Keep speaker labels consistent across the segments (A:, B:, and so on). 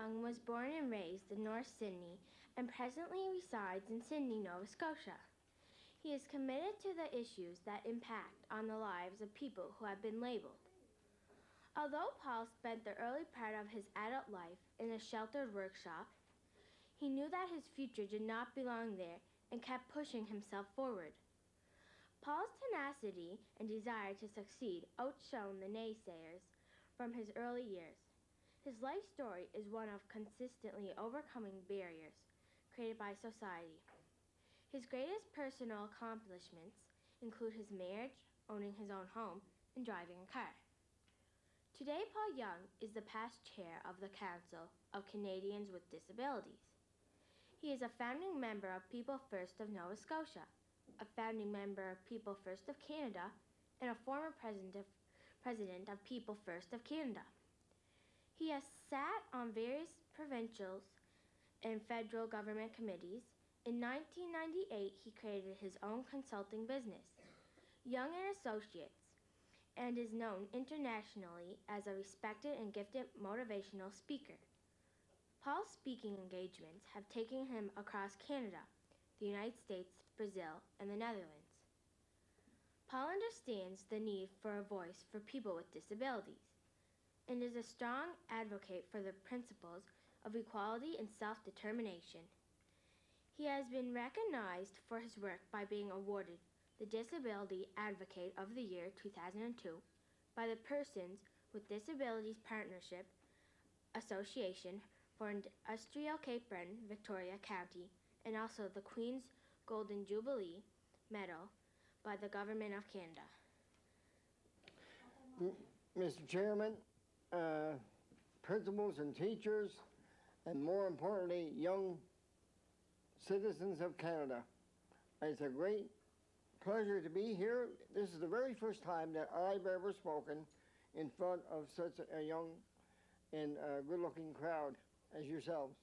A: Young was born and raised in North Sydney and presently resides in Sydney, Nova Scotia. He is committed to the issues that impact on the lives of people who have been labeled. Although Paul spent the early part of his adult life in a sheltered workshop, he knew that his future did not belong there and kept pushing himself forward. Paul's tenacity and desire to succeed outshone the naysayers from his early years. His life story is one of consistently overcoming barriers created by society. His greatest personal accomplishments include his marriage, owning his own home, and driving a car. Today, Paul Young is the past chair of the Council of Canadians with Disabilities. He is a founding member of People First of Nova Scotia, a founding member of People First of Canada, and a former president of People First of Canada. He has sat on various provincial and federal government committees. In 1998, he created his own consulting business, Young & Associates, and is known internationally as a respected and gifted motivational speaker. Paul's speaking engagements have taken him across Canada, the United States, Brazil, and the Netherlands. Paul understands the need for a voice for people with disabilities and is a strong advocate for the principles of equality and self-determination. He has been recognized for his work by being awarded the Disability Advocate of the Year 2002 by the Persons with Disabilities Partnership Association for Industrial Cape Breton, Victoria County, and also the Queen's Golden Jubilee Medal by the Government of Canada.
B: Mr. Chairman, principals and teachers, and more importantly, young citizens of Canada. It's a great pleasure to be here. This is the very first time that I've ever spoken in front of such a young and good-looking crowd as yourselves.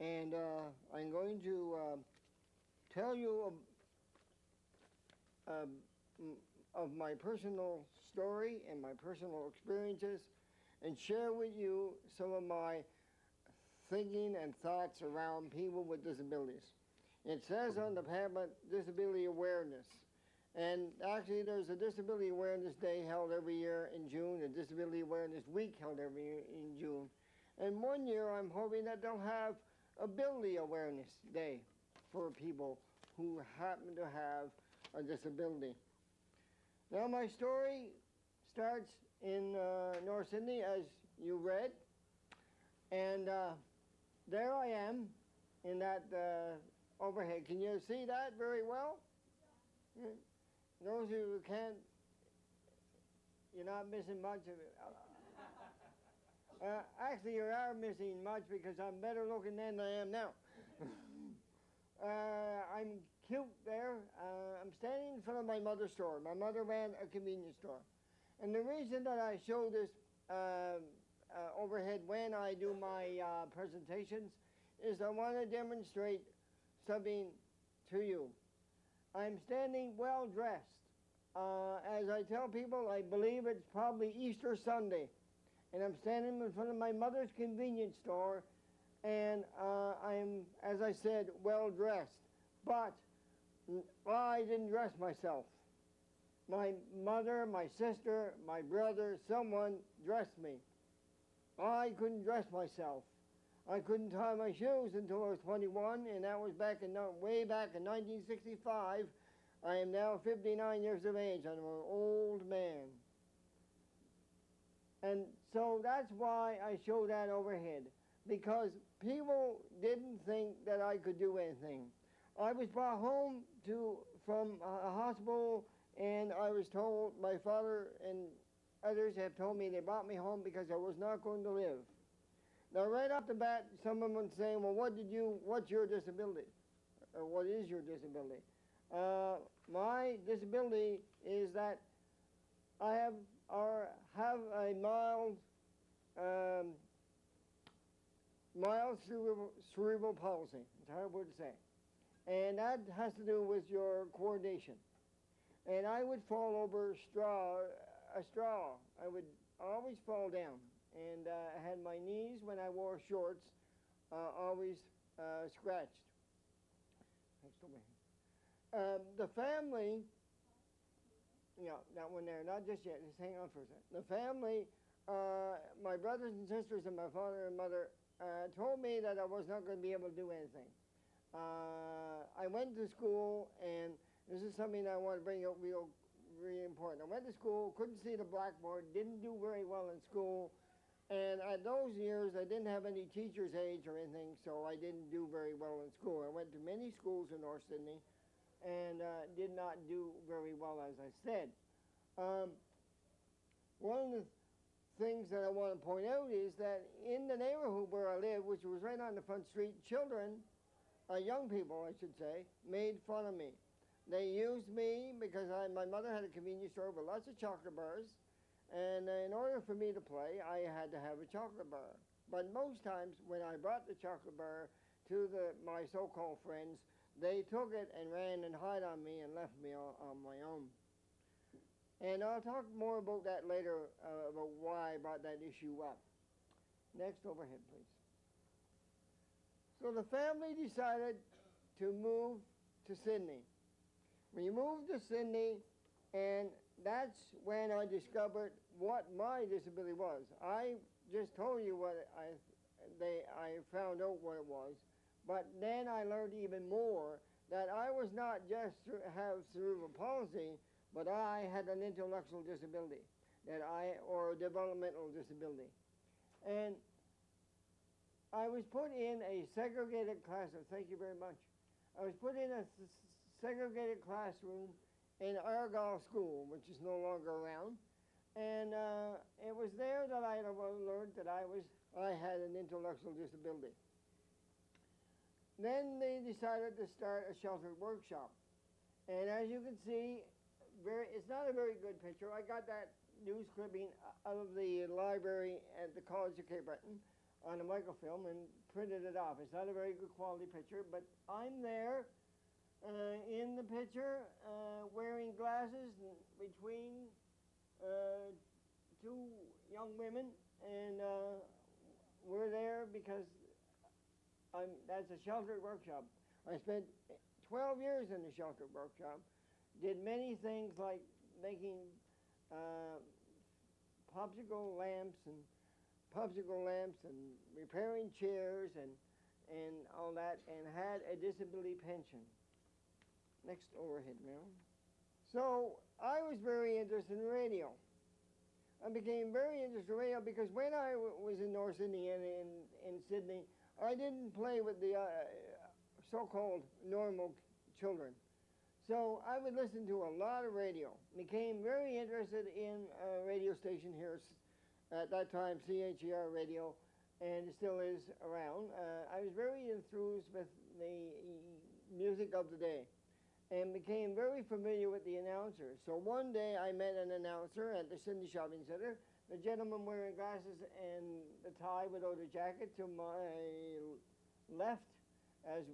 B: And I'm going to tell you of my personal story and my personal experiences and share with you some of my thinking and thoughts around people with disabilities. It says on the pamphlet, disability awareness. And actually there's a Disability Awareness Day held every year in June, a Disability Awareness Week held every year in June. And one year I'm hoping that they'll have Ability Awareness Day for people who happen to have a disability. Now my story starts in North Sydney, as you read, and there I am in that overhead. Can you see that very well? Yeah. Those of you who can't, you're not missing much of it. Actually, you are missing much because I'm better looking than I am now. I'm cute there. I'm standing in front of my mother's store. My mother ran a convenience store. And the reason that I show this overhead when I do my presentations is I want to demonstrate something to you. I'm standing well dressed. As I tell people, I believe it's probably Easter Sunday. And I'm standing in front of my mother's convenience store, and I'm, as I said, well dressed. But I didn't dress myself. My mother, my sister, my brother, someone dressed me. I couldn't dress myself. I couldn't tie my shoes until I was 21, and that was way back in 1965. I am now 59 years of age. I'm an old man. And so that's why I show that overhead, because people didn't think that I could do anything. I was brought home from a hospital, and I was told, my father and others have told me they brought me home because I was not going to live. Now right off the bat, someone was saying, well, what's your disability? Or what is your disability? My disability is that I have a mild cerebral palsy. It's a hard word to say. And that has to do with your coordination. And I would fall over a straw. I would always fall down. and I had my knees when I wore shorts always scratched. Next over here. The family, that one there, not just yet, just hang on for a second. The family, my brothers and sisters and my father and mother told me that I was not going to be able to do anything. I went to school, and this is something I want to bring up really important. I went to school, couldn't see the blackboard, didn't do very well in school, and at those years I didn't have any teacher's age or anything, so I didn't do very well in school. I went to many schools in North Sydney and did not do very well, as I said. One of the things that I want to point out is that in the neighborhood where I live, which was right on the front street, children, young people I should say, made fun of me. They used me because my mother had a convenience store with lots of chocolate bars, and in order for me to play, I had to have a chocolate bar. But most times when I brought the chocolate bar to my so-called friends, they took it and ran and hid on me and left me on my own. And I'll talk more about that later, about why I brought that issue up. Next overhead, please. So the family decided to move to Sydney. We moved to Sydney, and that's when I discovered what my disability was. I just told you what I found out what it was, but then I learned even more that I was not just have cerebral palsy, but I had an intellectual disability, or a developmental disability. And I was put in a segregated classroom. Thank you very much. I was put in a segregated classroom in Argyle School, which is no longer around. And it was there that I learned that I had an intellectual disability. Then they decided to start a sheltered workshop. And as you can see, it's not a very good picture. I got that news clipping out of the library at the College of Cape Breton on a microfilm and printed it off. It's not a very good quality picture, but I'm there in the picture wearing glasses between two young women, and we're there because that's a sheltered workshop. I spent 12 years in the sheltered workshop, did many things like making popsicle lamps and repairing chairs and all that, and had a disability pension. Next overhead, Marilyn. So I was very interested in radio. I became very interested in radio because when I was in North Sydney and in Sydney, I didn't play with the so-called normal children. So I would listen to a lot of radio. Became very interested in a radio station here, at that time CHER radio, and it still is around. I was very enthused with the music of the day and became very familiar with the announcers. So one day I met an announcer at the Sydney Shopping Centre, the gentleman wearing glasses and the tie without a jacket to my left as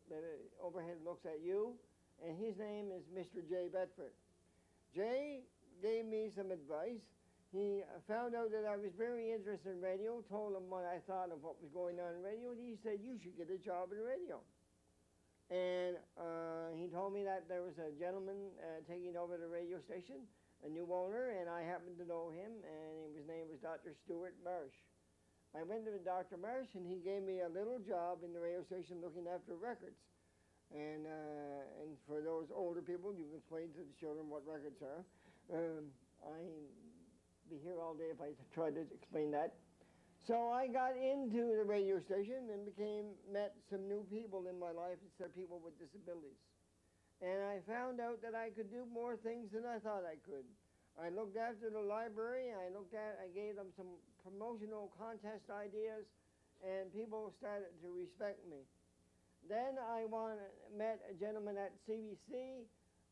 B: the overhead looks at you, and his name is Mr. Jay Bedford. Jay gave me some advice. He found out that I was very interested in radio, told him what I thought of what was going on in radio, and he said, you should get a job in radio. And he told me that there was a gentleman taking over the radio station, a new owner, and I happened to know him, and his name was Dr. Stuart Marsh. I went to Dr. Marsh, and he gave me a little job in the radio station looking after records. And for those older people, you can explain to the children what records are. I'd be here all day if I tried to explain that. So I got into the radio station and met some new people in my life instead of people with disabilities. And I found out that I could do more things than I thought I could. I looked after the library, I gave them some promotional contest ideas, and people started to respect me. Then I met a gentleman at CBC.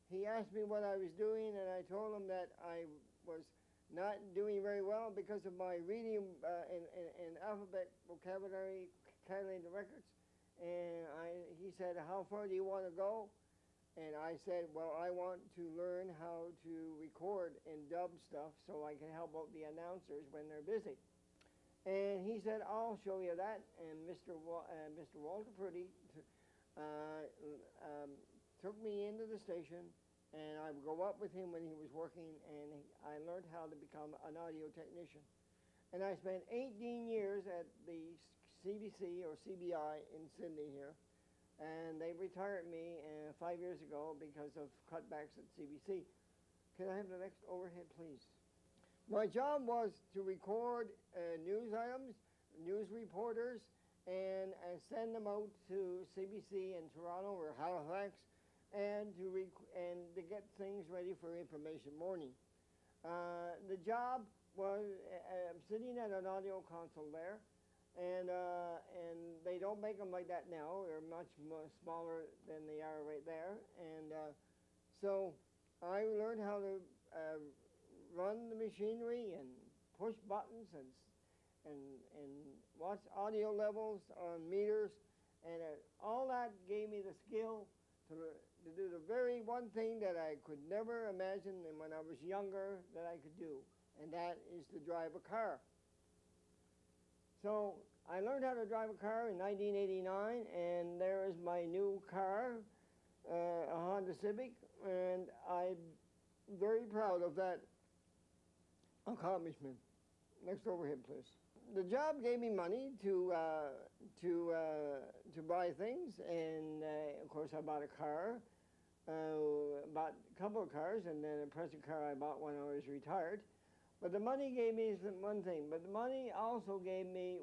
B: He asked me what I was doing, and I told him that I was not doing very well because of my reading in alphabet vocabulary, calculating the records. And he said, how far do you want to go? And I said, well, I want to learn how to record and dub stuff so I can help out the announcers when they're busy. And he said, I'll show you that. And Mr. Walter Purdy uh, took me into the station, and I would go up with him when he was working, and I learned how to become an audio technician. And I spent 18 years at the CBC or CBI in Sydney here, and they retired me 5 years ago because of cutbacks at CBC. Can I have the next overhead, please? My job was to record news items, news reporters, and send them out to CBC in Toronto or Halifax, and to get things ready for information morning. The job was sitting at an audio console there, and they don't make them like that now. They're much smaller than they are right there, and so I learned how to run the machinery and push buttons and watch audio levels on meters, and all that gave me the skill to do the very one thing that I could never imagine and when I was younger that I could do, and that is to drive a car. So I learned how to drive a car in 1989, and there is my new car, a Honda Civic, and I'm very proud of that accomplishment. Next overhead, please. The job gave me money to buy things, and of course I bought a car, bought a couple of cars, and then a present car I bought when I was retired. But the money gave me one thing. But the money also gave me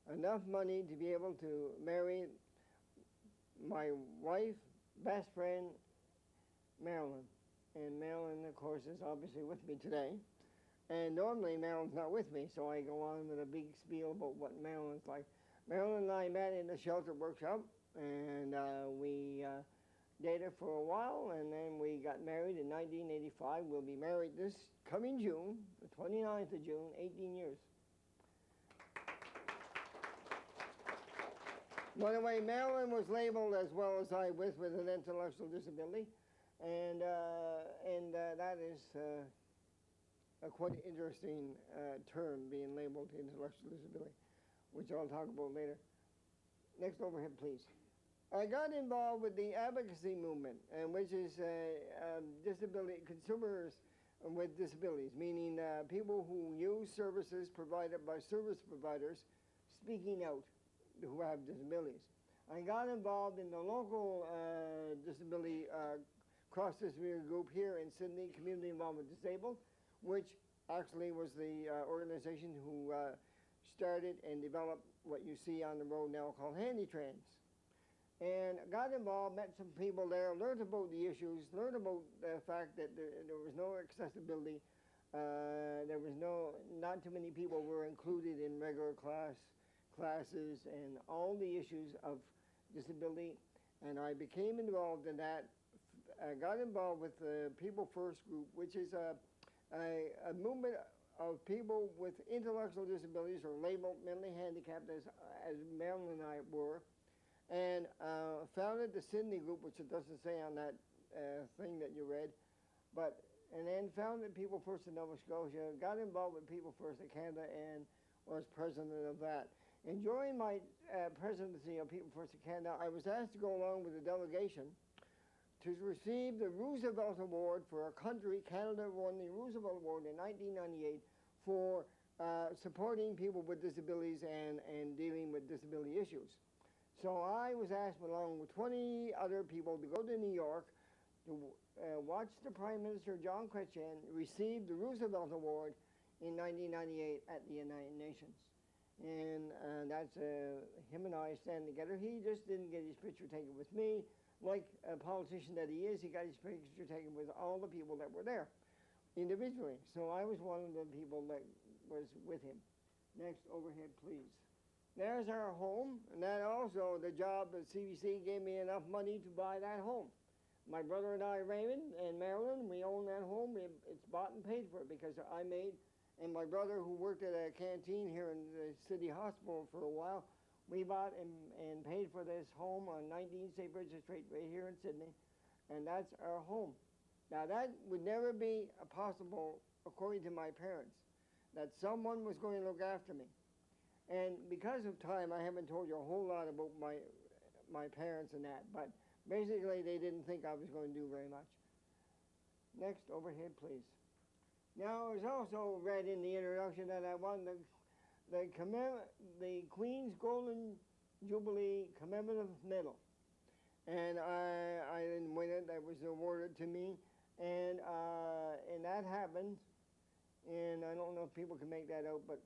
B: enough money to be able to marry my wife, best friend, Marilyn. And Marilyn, of course, is obviously with me today. And normally Marilyn's not with me, so I go on with a big spiel about what Marilyn's like. Marilyn and I met in the shelter workshop, and we dated for a while, and then we got married in 1985. We'll be married this coming June, the 29th of June, 18 years. By the way, Marilyn was labeled as well as I with an intellectual disability, and that is a quite interesting term, being labeled intellectual disability, which I'll talk about later. Next overhead, please. I got involved with the advocacy movement, which is disability consumers with disabilities, meaning people who use services provided by service providers speaking out who have disabilities. I got involved in the local disability cross-disability group here in Sydney, Community Involvement Disabled, which actually was the organization who started and developed what you see on the road now called HandyTrans. And got involved, met some people there, learned about the issues, learned about the fact that there was no accessibility, there was not too many people were included in regular classes, and all the issues of disability. And I became involved in that. I got involved with the People First group, which is a movement of people with intellectual disabilities or labeled mentally handicapped, as Marilyn and I were, and founded the Sydney group, which it doesn't say on that thing that you read, and then founded People First in Nova Scotia, got involved with People First in Canada, and was president of that. And during my presidency of People First in Canada, I was asked to go along with a delegation to receive the Roosevelt Award for a country. Canada won the Roosevelt Award in 1998 for supporting people with disabilities and dealing with disability issues. So I was asked along with 20 other people to go to New York to watch the Prime Minister, John Chrétien, receive the Roosevelt Award in 1998 at the United Nations. And that's him and I standing together. He just didn't get his picture taken with me. Like a politician that he is, he got his picture taken with all the people that were there individually. So I was one of the people that was with him. Next overhead, please. There's our home, and that also, the job at CBC gave me enough money to buy that home. My brother and I, Raymond and Marilyn, we own that home. It's bought and paid for because I made, and my brother who worked at a canteen here in the city hospital for a while, we bought and paid for this home on 19 St. Bridget Street right here in Sydney, and that's our home. Now that would never be possible according to my parents. that someone was going to look after me. And because of time, I haven't told you a whole lot about my parents and that, but basically they didn't think I was going to do very much. Next, overhead, please. Now, it was also read in the introduction that I won the Queen's Golden Jubilee Commemorative Medal. And I didn't win it. That was awarded to me. And that happened. And I don't know if people can make that out, but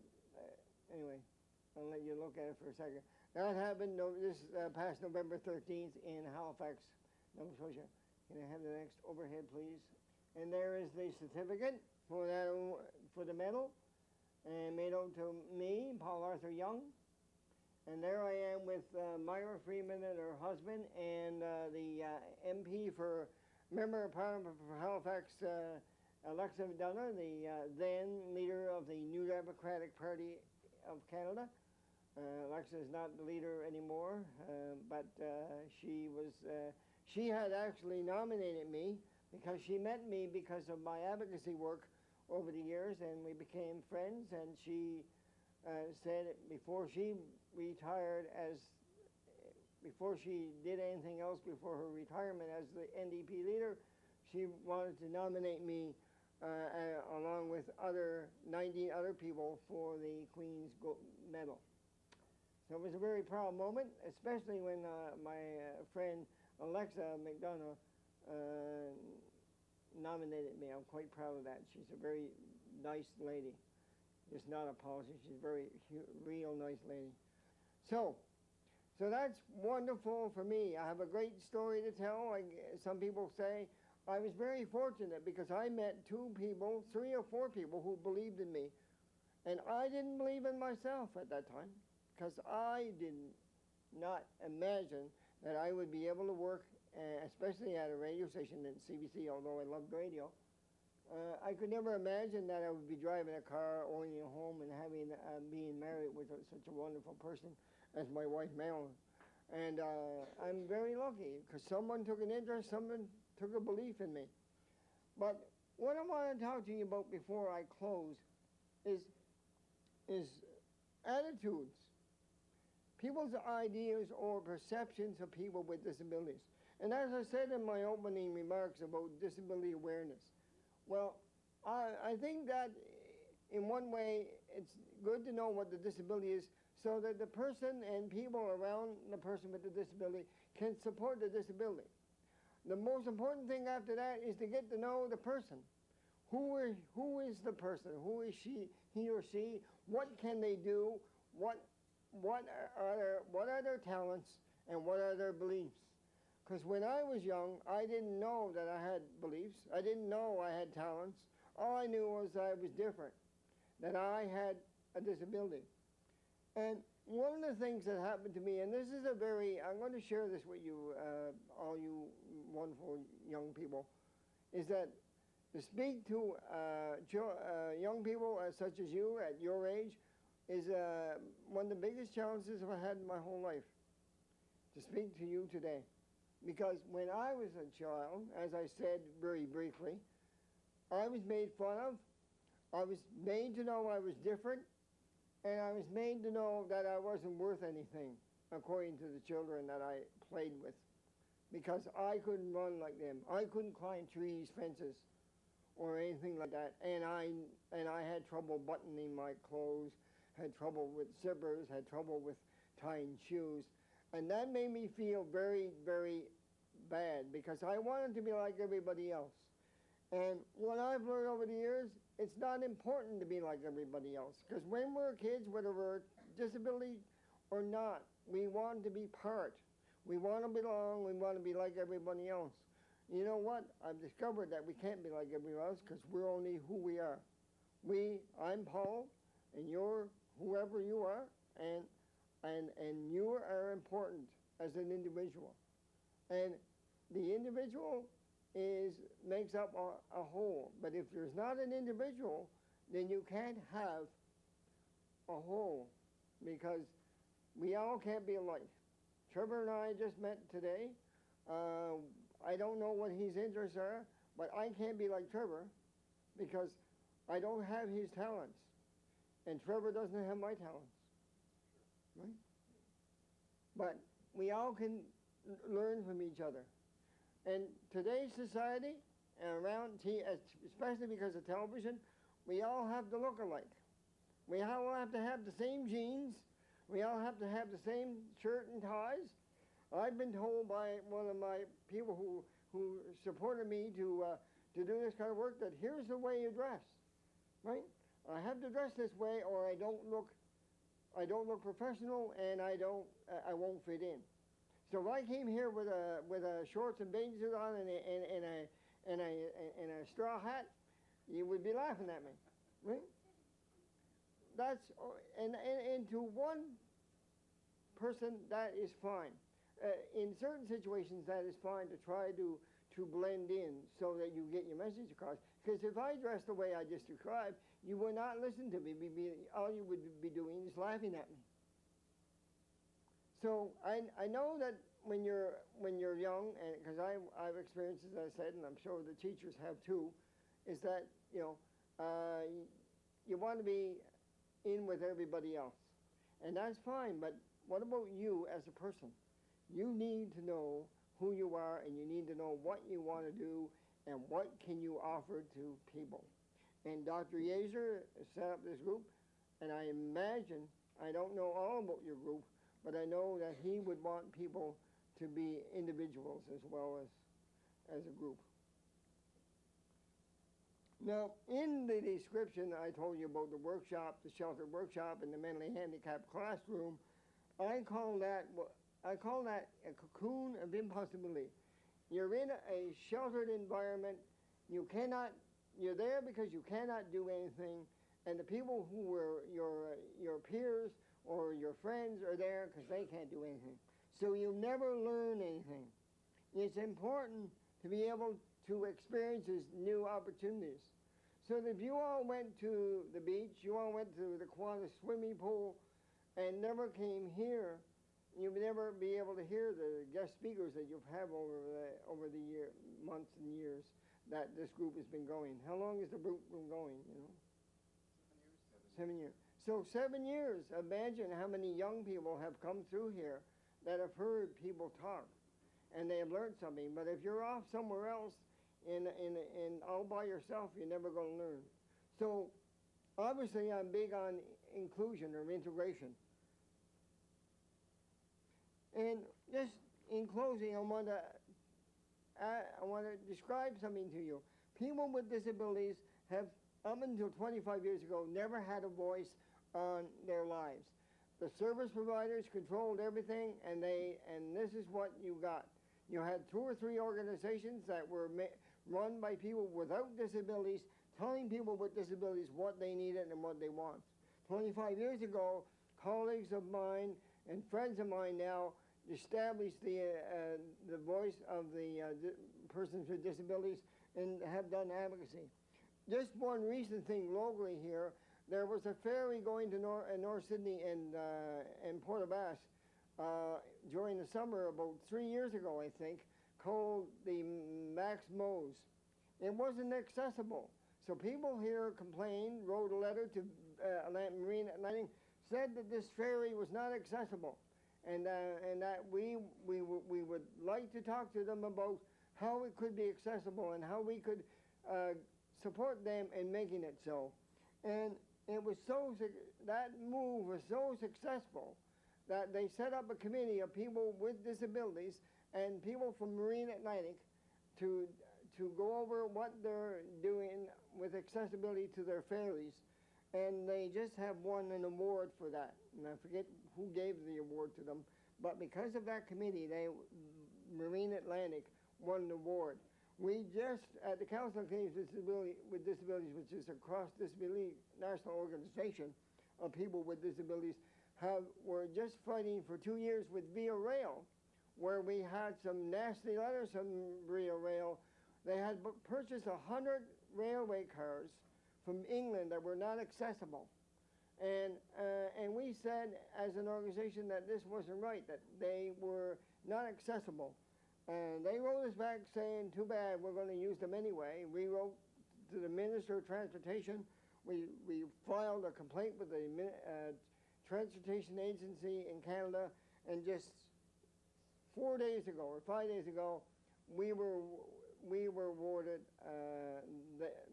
B: anyway, I'll let you look at it for a second. That happened this past November 13th in Halifax, Nova Scotia. Can I have the next overhead, please? And there is the certificate for the medal, and made out to me, Paul Arthur Young. And there I am with Myra Freeman and her husband, and the MP for Member of Parliament for Halifax, Alexa Dunner, the then leader of the New Democratic Party of Canada. Alexa is not the leader anymore, but she had actually nominated me because she met me because of my advocacy work over the years, and we became friends. And she said before she retired, before she did anything else before her retirement as the NDP leader, she wanted to nominate me along with 19 other people for the Queen's Medal. So it was a very proud moment, especially when my friend Alexa McDonough nominated me. I'm quite proud of that. She's a very nice lady. Just not a politician. She's a very real nice lady. So that's wonderful for me. I have a great story to tell. Like some people say, I was very fortunate because I met 2 people, 3 or 4 people who believed in me. And I didn't believe in myself at that time because I did not imagine that I would be able to work, especially at a radio station at CBC, although I loved radio. I could never imagine that I would be driving a car, owning a home, and being married with such a wonderful person as my wife, Marilyn. And I'm very lucky because someone took an interest, someone took a belief in me. But what I want to talk to you about before I close is attitudes, people's ideas or perceptions of people with disabilities. And as I said in my opening remarks about disability awareness, well, I think that in one way it's good to know what the disability is so that the person and people around the person with the disability can support the disability. The most important thing after that is to get to know the person. Who is the person? Who is he or she? What can they do? What are their talents and what are their beliefs? Because when I was young, I didn't know that I had beliefs. I didn't know I had talents. All I knew was I was different, that I had a disability. And one of the things that happened to me, and this is I'm going to share this with you, all you wonderful young people, is that to speak to young people such as you at your age is one of the biggest challenges I've had in my whole life, to speak to you today. Because when I was a child, as I said very briefly, I was made fun of, I was made to know I was different, and I was made to know that I wasn't worth anything, according to the children that I played with. Because I couldn't run like them. I couldn't climb trees, fences, or anything like that. And I had trouble buttoning my clothes, had trouble with zippers, had trouble with tying shoes. And that made me feel very, very bad because I wanted to be like everybody else. And what I've learned over the years, it's not important to be like everybody else. Because when we're kids, whether we're disability or not, we want to be part. We want to belong. We want to be like everybody else. You know what? I've discovered that we can't be like everybody else because we're only who we are. I'm Paul, and you're whoever you are, and you are important as an individual. And the individual makes up a whole. But if there's not an individual, then you can't have a whole because we all can't be alike. Trevor and I just met today. I don't know what his interests are, but I can't be like Trevor because I don't have his talents. and Trevor doesn't have my talents, right? But we all can learn from each other. And today's society, and around especially because of television, we all have to look alike. We all have to have the same jeans. We all have to have the same shirt and ties. I've been told by one of my people who supported me to do this kind of work that here's the way you dress, right? I have to dress this way, or I don't look professional, and I won't fit in. So if I came here with a shorts and bathing suit on and a straw hat, you would be laughing at me, right? That's and to one person that is fine. In certain situations, that is fine to try to blend in so that you get your message across. Because if I dressed the way I just described, you would not listen to me. All you would be doing is laughing at me. So I know that when you're young, and because I've experienced, as I said, and I'm sure the teachers have too, is that you want to be in with everybody else, and that's fine. But what about you as a person? You need to know who you are, and you need to know what you want to do, and what can you offer to people. And Dr. Yeager set up this group, and I imagine, I don't know all about your group, but I know that he would want people to be individuals as well as a group. Now, in the description I told you about the workshop, the sheltered workshop, and the mentally handicapped classroom, I call that a cocoon of impossibility. You're in a sheltered environment. You're there because you cannot do anything, and the people who were your peers or your friends are there because they can't do anything. So you never learn anything. It's important to be able to experience these new opportunities. So that if you all went to the beach, you all went to the Kiwanis swimming pool, and never came here, you would never be able to hear the guest speakers that you've had over the months and years that this group has been going. How long has the group been going, 7 years. So 7 years, imagine how many young people have come through here that have heard people talk, and they have learned something. But if you're off somewhere else and all by yourself, you're never going to learn. So obviously I'm big on inclusion or integration. And just in closing, I want to describe something to you. People with disabilities have, up until 25 years ago, never had a voice on their lives. The service providers controlled everything, and this is what you got. You had 2 or 3 organizations that were run by people without disabilities, telling people with disabilities what they needed and what they want. 25 years ago, colleagues of mine and friends of mine now established the voice of the persons with disabilities and have done advocacy. Just one recent thing locally here, there was a ferry going to North Sydney and Port aux Basques during the summer about 3 years ago, I think, called the Max Mose. It wasn't accessible. So people here complained, wrote a letter to Marine Atlantic, said that this ferry was not accessible, and that we would like to talk to them about how it could be accessible and how we could support them in making it so. And it was that move was so successful that they set up a committee of people with disabilities and people from Marine Atlantic to go over what they're doing with accessibility to their ferries. And they just have won an award for that. And I forget who gave the award to them. But because of that committee, Marine Atlantic won an award. We just, at the Council of Canadians with Disabilities, which is a cross-disability national organization of people with disabilities, were just fighting for 2 years with Via Rail, where we had some nasty letters from Via Rail. They had purchased 100 railway cars from England that were not accessible. And we said as an organization that this wasn't right, that they were not accessible. And they wrote us back saying, too bad, we're going to use them anyway. We wrote to the Minister of Transportation, we filed a complaint with the Transportation Agency in Canada, and just 4 days ago or 5 days ago, we were awarded,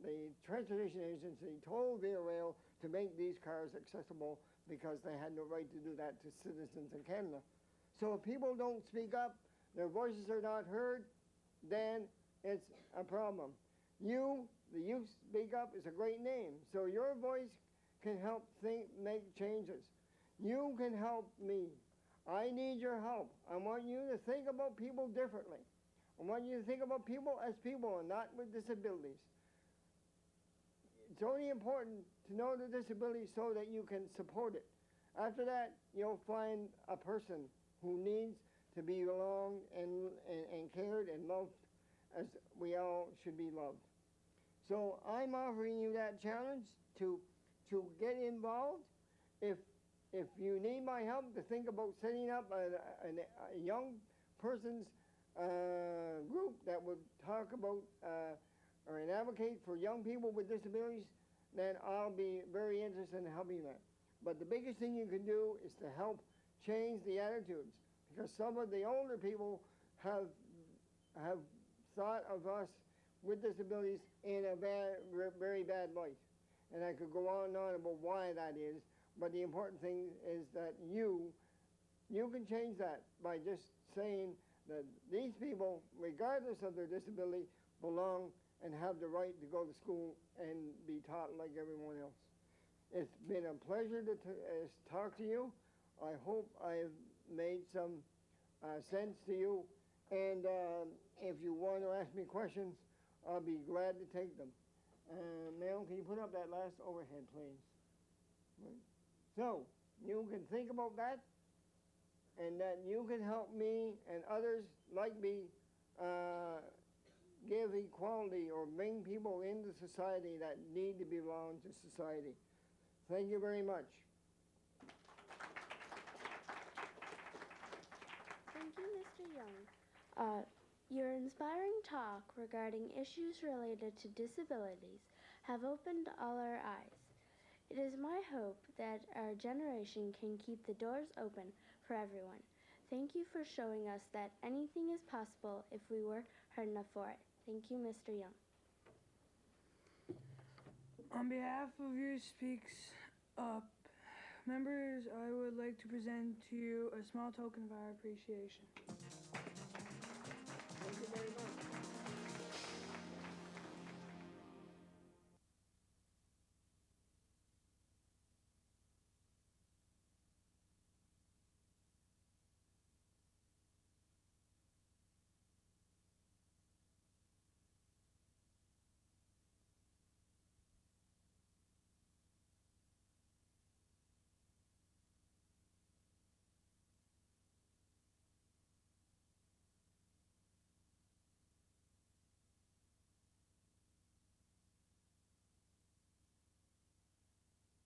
B: the Transportation Agency told Via Rail to make these cars accessible because they had no right to do that to citizens in Canada. So if people don't speak up, their voices are not heard, then it's a problem. You, the Youth Speak Up, is a great name. So your voice can help make changes. You can help me. I need your help. I want you to think about people differently. I want you to think about people as people and not with disabilities. It's only important to know the disability so that you can support it. After that, you'll find a person who needs to be belonged and cared and loved as we all should be loved. So I'm offering you that challenge to get involved. If you need my help to think about setting up a young person's group that would talk about or advocate for young people with disabilities, then I'll be very interested in helping that. But the biggest thing you can do is to help change the attitudes, because some of the older people have thought of us with disabilities in a very bad light. And I could go on and on about why that is, but the important thing is that you can change that by just saying that these people, regardless of their disability, belong and have the right to go to school and be taught like everyone else. It's been a pleasure to talk to you. I hope I've made some sense to you. And if you want to ask me questions, I'll be glad to take them. Mel, can you put up that last overhead, please? Right. So, you can think about that, and that you can help me and others like me give equality or bring people into society that need to belong to society. Thank you very much.
A: Thank you, Mr. Young. Your inspiring talk regarding issues related to disabilities have opened all our eyes. It is my hope that our generation can keep the doors open for everyone. Thank you for showing us that anything is possible if we work hard enough for it. Thank you, Mr. Young.
C: On behalf of Youth Speaks Up members, I would like to present to you a small token of our appreciation.
B: Thank you very much.